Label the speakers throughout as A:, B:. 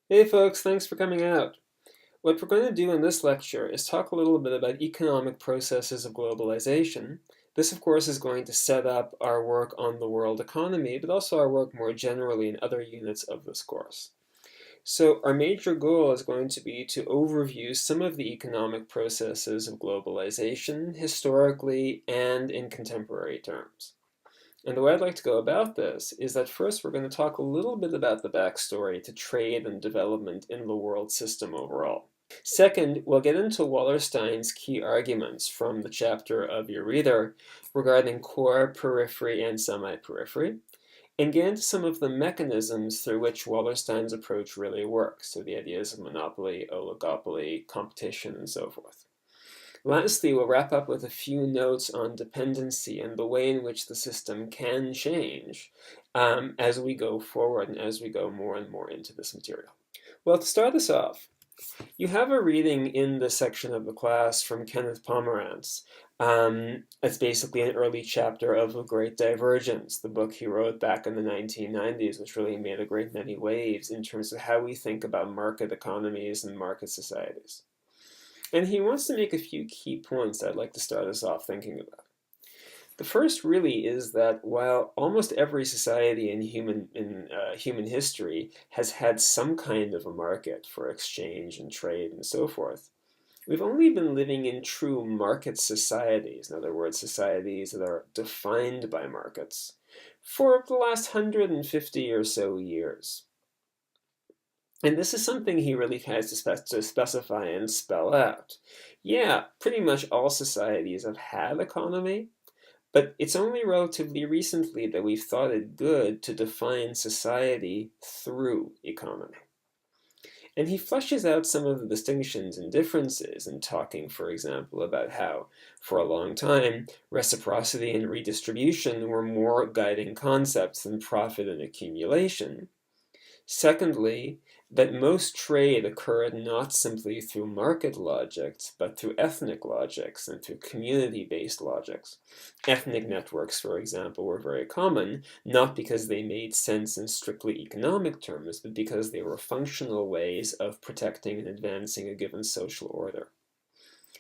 A: Hey folks, thanks for coming out. What we're going to do in this lecture is talk a little bit about economic processes of globalization. This, of course, is going to set up our work on the world economy, but also our work more generally in other units of this course. So our major goal is going to be to overview some of the economic processes of globalization, historically and in contemporary terms. And the way I'd like to go about this is that first we're going to talk a little bit about the backstory to trade and development in the world system overall. Second, we'll get into Wallerstein's key arguments from the chapter of your reader regarding core, periphery, and semi-periphery, and get into some of the mechanisms through which Wallerstein's approach really works, so the ideas of monopoly, oligopoly, competition, and so forth. Lastly, we'll wrap up with a few notes on dependency and the way in which the system can change as we go forward and as we go more and more into this material. Well, to start us off, you have a reading in this section of the class from Kenneth Pomerantz. It's basically an early chapter of The Great Divergence, the book he wrote back in the 1990s, which really made a great many waves in terms of how we think about market economies and market societies. And he wants to make a few key points I'd like to start us off thinking about. The first really is that while almost every society in human history has had some kind of a market for exchange and trade and so forth, we've only been living in true market societies, in other words, societies that are defined by markets, for the last 150 or so years. And this is something he really has to specify and spell out. Yeah, pretty much all societies have had economy, but it's only relatively recently that we've thought it good to define society through economy. And he fleshes out some of the distinctions and differences in talking, for example, about how, for a long time, reciprocity and redistribution were more guiding concepts than profit and accumulation. Secondly, that most trade occurred not simply through market logics, but through ethnic logics and through community-based logics. Ethnic networks, for example, were very common, not because they made sense in strictly economic terms, but because they were functional ways of protecting and advancing a given social order.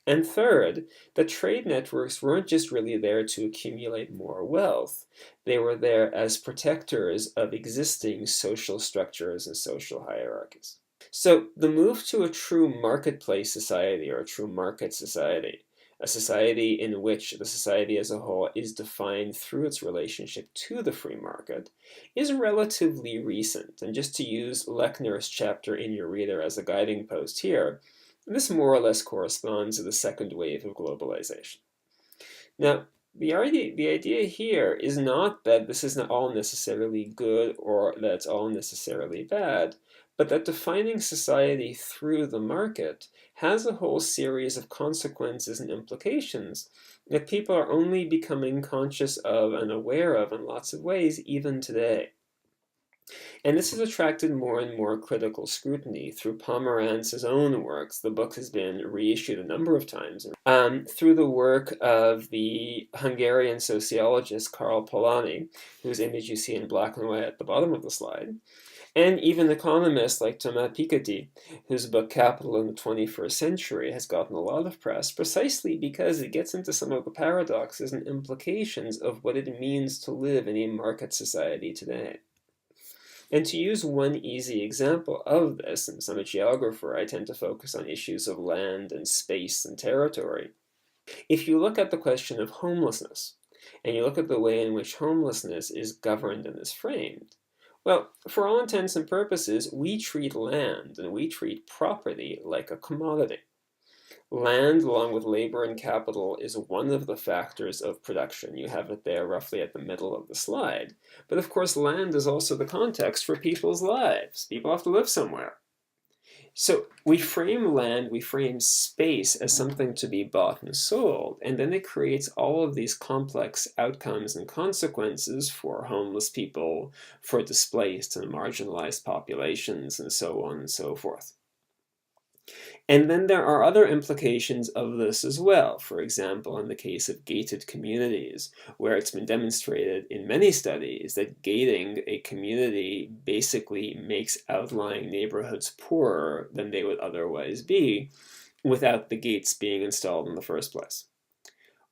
A: And third, the trade networks weren't just really there to accumulate more wealth. They were there as protectors of existing social structures and social hierarchies. So the move to a true marketplace society or a true market society, a society in which the society as a whole is defined through its relationship to the free market, is relatively recent. And just to use Lechner's chapter in your reader as a guiding post here, this more or less corresponds to the second wave of globalization. Now, the idea here is not that this is not all necessarily good or that it's all necessarily bad, but that defining society through the market has a whole series of consequences and implications that people are only becoming conscious of and aware of in lots of ways even today. And this has attracted more and more critical scrutiny through Pomerantz's own works. The book has been reissued a number of times. Through the work of the Hungarian sociologist Karl Polanyi, whose image you see in black and white at the bottom of the slide, and even economists like Thomas Piketty, whose book Capital in the 21st Century has gotten a lot of press precisely because it gets into some of the paradoxes and implications of what it means to live in a market society today. And to use one easy example of this, and as I'm a geographer, I tend to focus on issues of land and space and territory. If you look at the question of homelessness, and you look at the way in which homelessness is governed and is framed, well, for all intents and purposes, we treat land and we treat property like a commodity. Land, along with labor and capital, is one of the factors of production. You have it there roughly at the middle of the slide. But of course, land is also the context for people's lives. People have to live somewhere. So we frame land, we frame space as something to be bought and sold, and then it creates all of these complex outcomes and consequences for homeless people, for displaced and marginalized populations, and so on and so forth. And then there are other implications of this as well. For example, in the case of gated communities, where it's been demonstrated in many studies that gating a community basically makes outlying neighborhoods poorer than they would otherwise be without the gates being installed in the first place.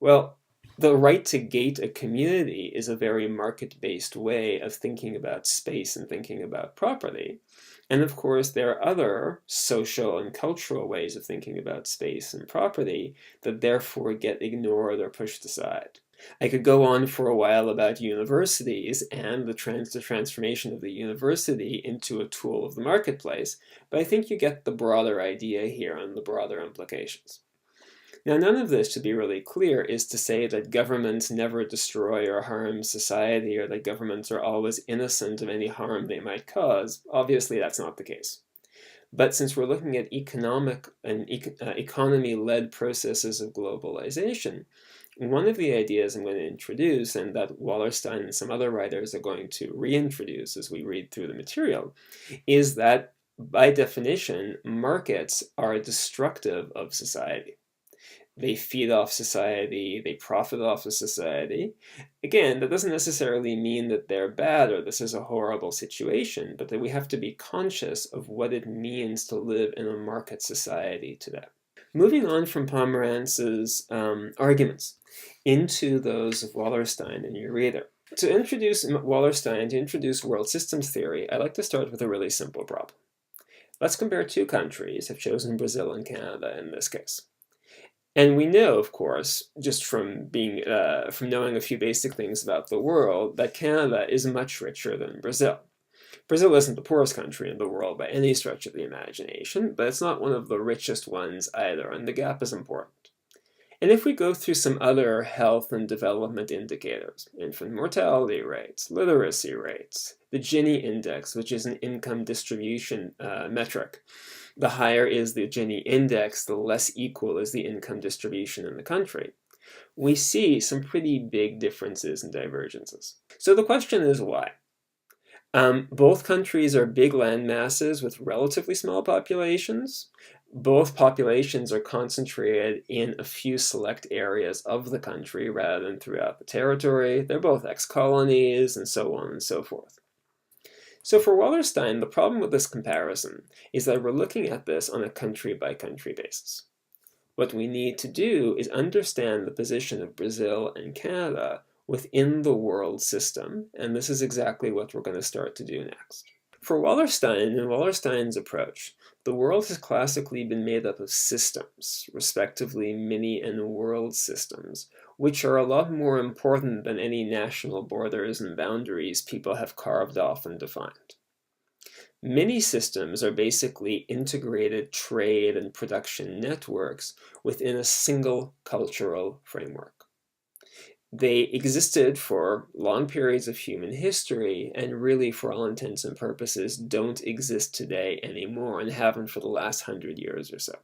A: Well, the right to gate a community is a very market-based way of thinking about space and thinking about property. And of course, there are other social and cultural ways of thinking about space and property that therefore get ignored or pushed aside. I could go on for a while about universities and the transformation of the university into a tool of the marketplace, but I think you get the broader idea here and the broader implications. Now, none of this, to be really clear, is to say that governments never destroy or harm society, or that governments are always innocent of any harm they might cause. Obviously, that's not the case. But since we're looking at economic and economy-led processes of globalization, one of the ideas I'm going to introduce, and that Wallerstein and some other writers are going to reintroduce as we read through the material, is that, by definition, markets are destructive of society. They feed off society, they profit off of society. Again, that doesn't necessarily mean that they're bad or this is a horrible situation, but that we have to be conscious of what it means to live in a market society today. Moving on from Pomerantz's arguments into those of Wallerstein and your reader. To introduce Wallerstein, to introduce world systems theory, I'd like to start with a really simple problem. Let's compare two countries. I've chosen Brazil and Canada in this case. And we know, of course, just from knowing a few basic things about the world, that Canada is much richer than Brazil. Brazil isn't the poorest country in the world by any stretch of the imagination, but it's not one of the richest ones either, and the gap is important. And if we go through some other health and development indicators, infant mortality rates, literacy rates, the Gini index, which is an income distribution metric, the higher is the Gini index, the less equal is the income distribution in the country. We see some pretty big differences and divergences. So the question is why? Both countries are big land masses with relatively small populations. Both populations are concentrated in a few select areas of the country rather than throughout the territory. They're both ex-colonies, and so on and so forth. So for Wallerstein, the problem with this comparison is that we're looking at this on a country-by-country basis. What we need to do is understand the position of Brazil and Canada within the world system, and this is exactly what we're going to start to do next. For Wallerstein and Wallerstein's approach, the world has classically been made up of systems, respectively mini and world systems, which are a lot more important than any national borders and boundaries people have carved off and defined. Mini systems are basically integrated trade and production networks within a single cultural framework. They existed for long periods of human history, and really, for all intents and purposes, don't exist today anymore, and haven't for the last 100 years or so.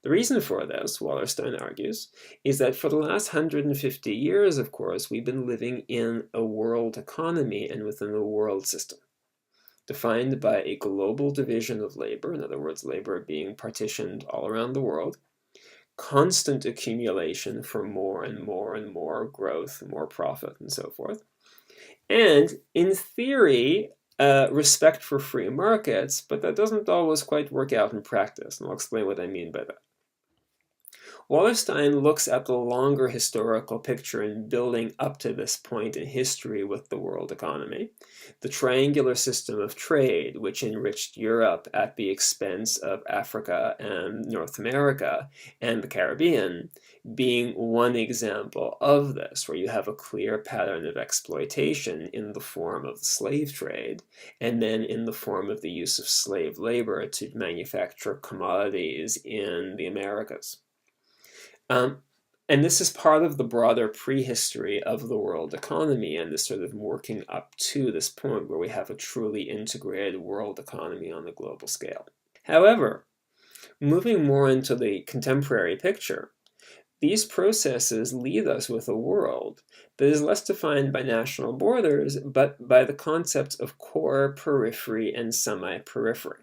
A: The reason for this, Wallerstein argues, is that for the last 150 years, of course, we've been living in a world economy and within a world system, defined by a global division of labor, in other words, labor being partitioned all around the world, constant accumulation for more and more and more growth, more profit, and so forth. And in theory, respect for free markets, but that doesn't always quite work out in practice, and I'll explain what I mean by that. Wallerstein looks at the longer historical picture in building up to this point in history with the world economy, the triangular system of trade, which enriched Europe at the expense of Africa and North America and the Caribbean, being one example of this, where you have a clear pattern of exploitation in the form of the slave trade, and then in the form of the use of slave labor to manufacture commodities in the Americas. And this is part of the broader prehistory of the world economy and this sort of working up to this point where we have a truly integrated world economy on the global scale. However, moving more into the contemporary picture, these processes lead us with a world that is less defined by national borders, but by the concepts of core, periphery, and semi-periphery.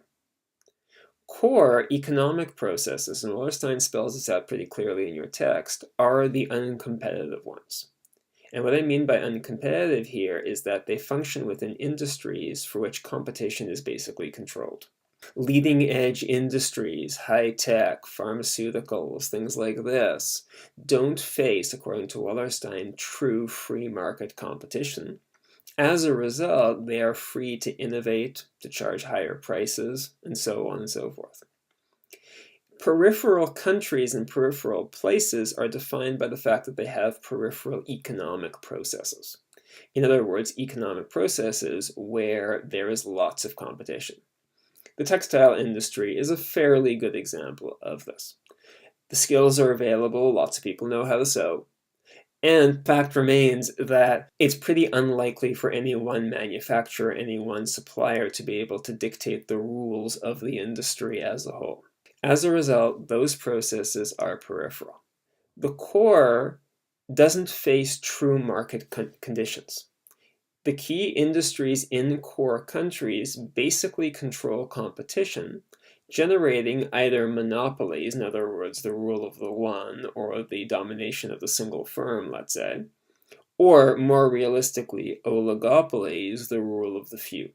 A: Core economic processes, and Wallerstein spells this out pretty clearly in your text, are the uncompetitive ones. And what I mean by uncompetitive here is that they function within industries for which competition is basically controlled. Leading edge industries, high tech, pharmaceuticals, things like this, don't face, according to Wallerstein, true free market competition. As a result, they are free to innovate, to charge higher prices, and so on and so forth. Peripheral countries and peripheral places are defined by the fact that they have peripheral economic processes. In other words, economic processes where there is lots of competition. The textile industry is a fairly good example of this. The skills are available, lots of people know how to sew, and fact remains that it's pretty unlikely for any one manufacturer, any one supplier to be able to dictate the rules of the industry as a whole. As a result, those processes are peripheral. The core doesn't face true market conditions. The key industries in core countries basically control competition, generating either monopolies, in other words, the rule of the one, or the domination of the single firm, let's say, or more realistically, oligopolies, the rule of the few.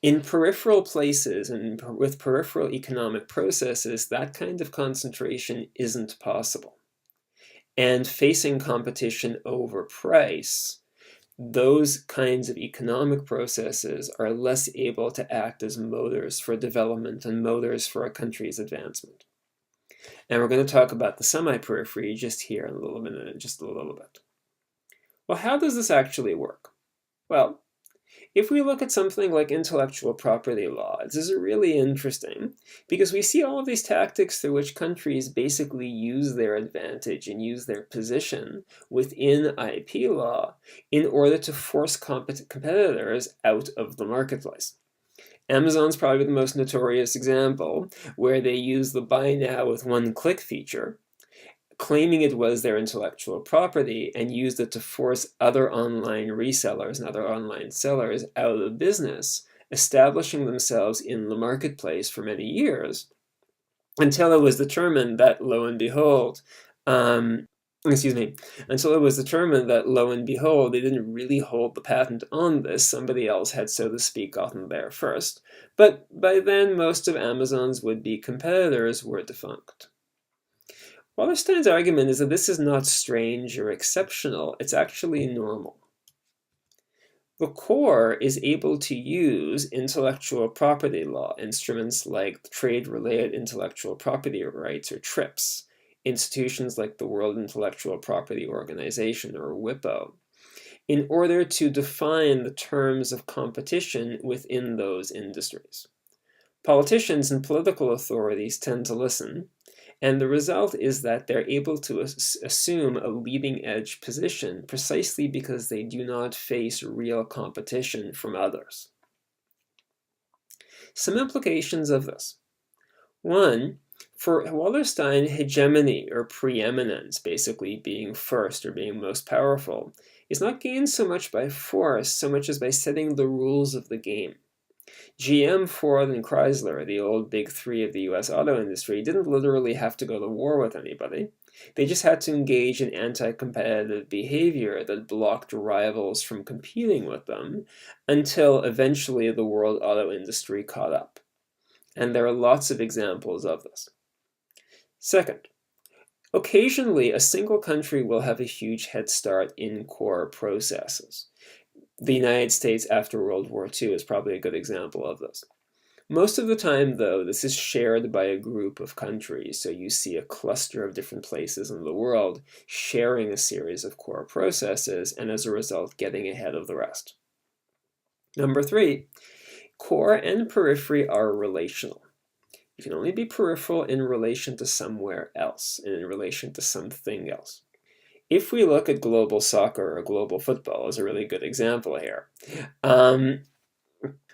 A: In peripheral places and with peripheral economic processes, that kind of concentration isn't possible. And facing competition over price, those kinds of economic processes are less able to act as motors for development and motors for a country's advancement. And we're going to talk about the semi-periphery just here in a little minute, just a little bit. Well, how does this actually work? Well, if we look at something like intellectual property law, this is really interesting because we see all of these tactics through which countries basically use their advantage and use their position within IP law in order to force competitors out of the marketplace. Amazon's probably the most notorious example, where they use the buy now with one click feature, claiming it was their intellectual property, and used it to force other online resellers and other online sellers out of business, establishing themselves in the marketplace for many years, until it was determined that, lo and behold, until it was determined that, lo and behold, they didn't really hold the patent on this. Somebody else had, so to speak, gotten there first. But by then, most of Amazon's would-be competitors were defunct. Wallerstein's argument is that this is not strange or exceptional, it's actually normal. The core is able to use intellectual property law, instruments like trade-related intellectual property rights, or TRIPS, institutions like the World Intellectual Property Organization, or WIPO, in order to define the terms of competition within those industries. Politicians and political authorities tend to listen, and the result is that they're able to assume a leading edge position precisely because they do not face real competition from others. Some implications of this. One, for Wallerstein, hegemony or preeminence, basically being first or being most powerful, is not gained so much by force so much as by setting the rules of the game. GM, Ford, and Chrysler, the old big three of the US auto industry, didn't literally have to go to war with anybody. They just had to engage in anti-competitive behavior that blocked rivals from competing with them until eventually the world auto industry caught up. And there are lots of examples of this. Second, occasionally a single country will have a huge head start in core processes. The United States after World War II is probably a good example of this. Most of the time, though, this is shared by a group of countries, so you see a cluster of different places in the world sharing a series of core processes, and as a result, getting ahead of the rest. Number three, core and periphery are relational. You can only be peripheral in relation to somewhere else, and in relation to something else. If we look at global soccer or global football as a really good example here,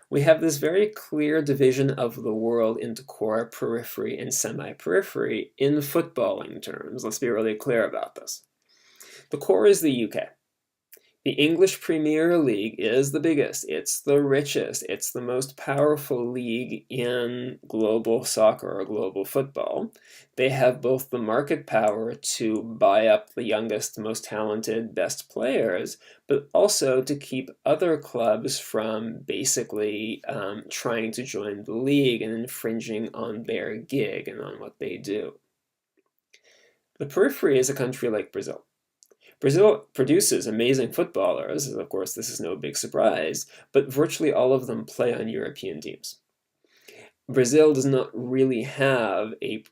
A: we have this very clear division of the world into core, periphery, and semi-periphery in footballing terms. Let's be really clear about this. The core is the UK. The English Premier League is the biggest, it's the richest, it's the most powerful league in global soccer or global football. They have both the market power to buy up the youngest, most talented, best players, but also to keep other clubs from basically trying to join the league and infringing on their gig and on what they do. The periphery is a country like Brazil. Brazil produces amazing footballers, of course this is no big surprise, but virtually all of them play on European teams. Brazil does not really have a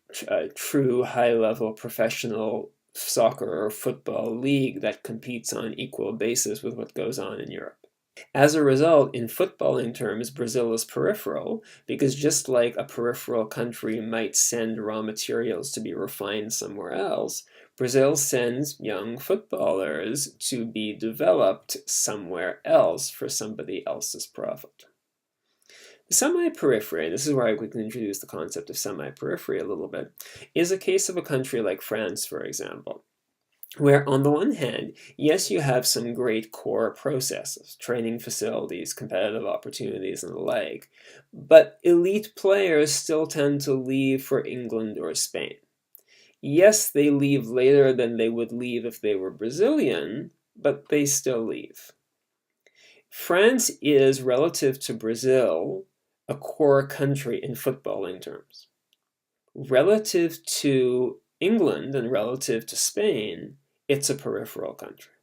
A: true high-level professional soccer or football league that competes on equal basis with what goes on in Europe. As a result, in footballing terms, Brazil is peripheral, because just like a peripheral country might send raw materials to be refined somewhere else, Brazil sends young footballers to be developed somewhere else for somebody else's profit. The semi-periphery, this is where we can introduce the concept of semi-periphery a little bit, is a case of a country like France, for example, where on the one hand, yes, you have some great core processes, training facilities, competitive opportunities, and the like, but elite players still tend to leave for England or Spain. Yes, they leave later than they would leave if they were Brazilian, but they still leave. France is, relative to Brazil, a core country in footballing terms. Relative to England and relative to Spain, it's a peripheral country.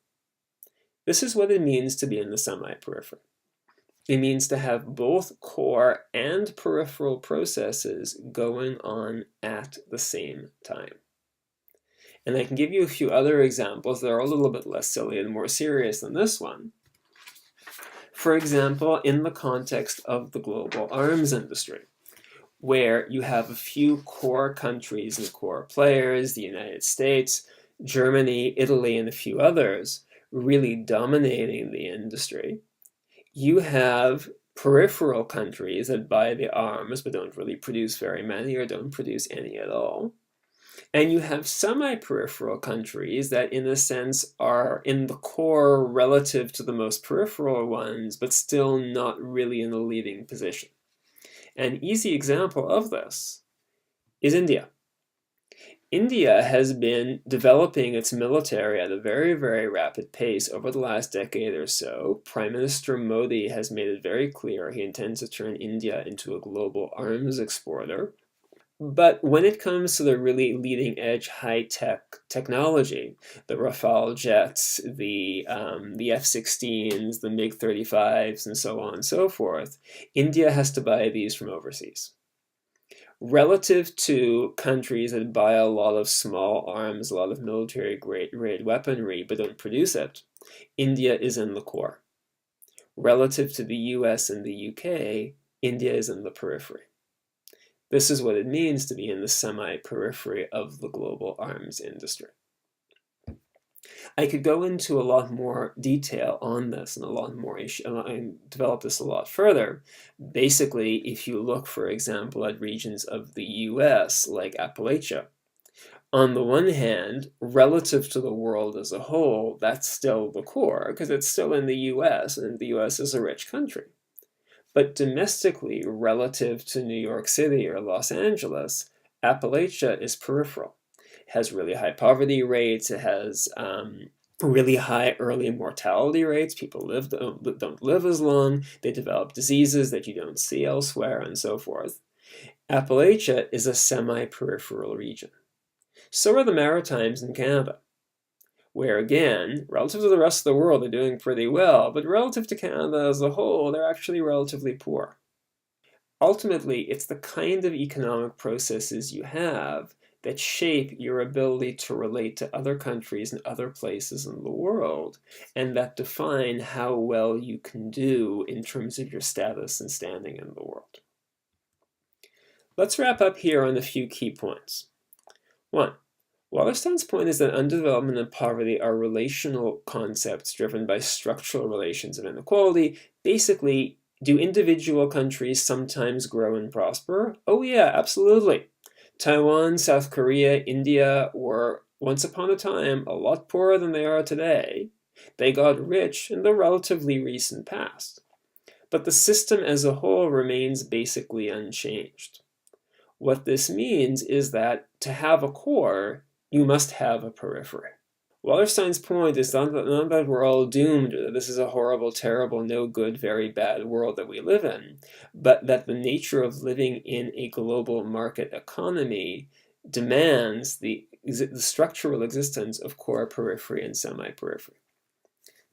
A: This is what it means to be in the semi-periphery. It means to have both core and peripheral processes going on at the same time. And I can give you a few other examples that are a little bit less silly and more serious than this one. For example, in the context of the global arms industry, where you have a few core countries and core players, the United States, Germany, Italy, and a few others, really dominating the industry. You have peripheral countries that buy the arms but don't really produce very many or don't produce any at all. And you have semi-peripheral countries that, in a sense, are in the core relative to the most peripheral ones, but still not really in a leading position. An easy example of this is India. India has been developing its military at a very, very rapid pace over the last decade or so. Prime Minister Modi has made it very clear he intends to turn India into a global arms exporter. But when it comes to the really leading edge high-tech technology, the Rafale jets, the F-16s, the MiG-35s, and so on and so forth, India has to buy these from overseas. Relative to countries that buy a lot of small arms, a lot of military-grade weaponry, but don't produce it, India is in the core. Relative to the US and the UK, India is in the periphery. This is what it means to be in the semi-periphery of the global arms industry. I could go into a lot more detail on this and a lot more and develop this a lot further. Basically, if you look, for example, at regions of the US, like Appalachia, on the one hand, relative to the world as a whole, that's still the core, because it's still in the US, and the US is a rich country. But domestically, relative to New York City or Los Angeles, Appalachia is peripheral. It has really high poverty rates, it has really high early mortality rates, people don't live as long, they develop diseases that you don't see elsewhere, and so forth. Appalachia is a semi-peripheral region. So are the Maritimes in Canada, where again, relative to the rest of the world, they're doing pretty well, but relative to Canada as a whole, they're actually relatively poor. Ultimately, it's the kind of economic processes you have that shape your ability to relate to other countries and other places in the world, and that define how well you can do in terms of your status and standing in the world. Let's wrap up here on a few key points. 1. Wallerstein's point is that underdevelopment and poverty are relational concepts driven by structural relations of inequality. Basically, do individual countries sometimes grow and prosper? Oh yeah, absolutely. Taiwan, South Korea, India were once upon a time a lot poorer than they are today, They got rich in the relatively recent past. But the system as a whole remains basically unchanged. What this means is that to have a core, you must have a periphery. Wallerstein's point is not that we're all doomed, or that this is a horrible, terrible, no good, very bad world that we live in, but that the nature of living in a global market economy demands the structural existence of core, periphery, and semi-periphery.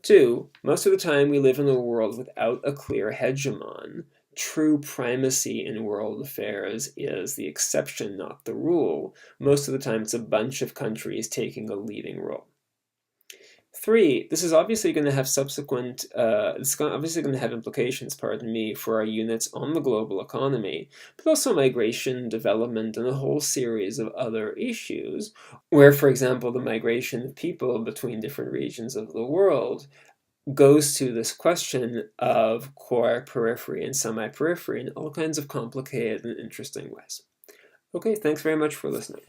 A: 2, most of the time we live in a world without a clear hegemon. True primacy in world affairs is the exception, not the rule. Most of the time it's a bunch of countries taking a leading role. 3, this is obviously going to have obviously going to have implications, pardon me, for our units on the global economy, but also migration, development, and a whole series of other issues, where, for example, the migration of people between different regions of the world goes to this question of core, periphery, and semi-periphery in all kinds of complicated and interesting ways. Okay, thanks very much for listening.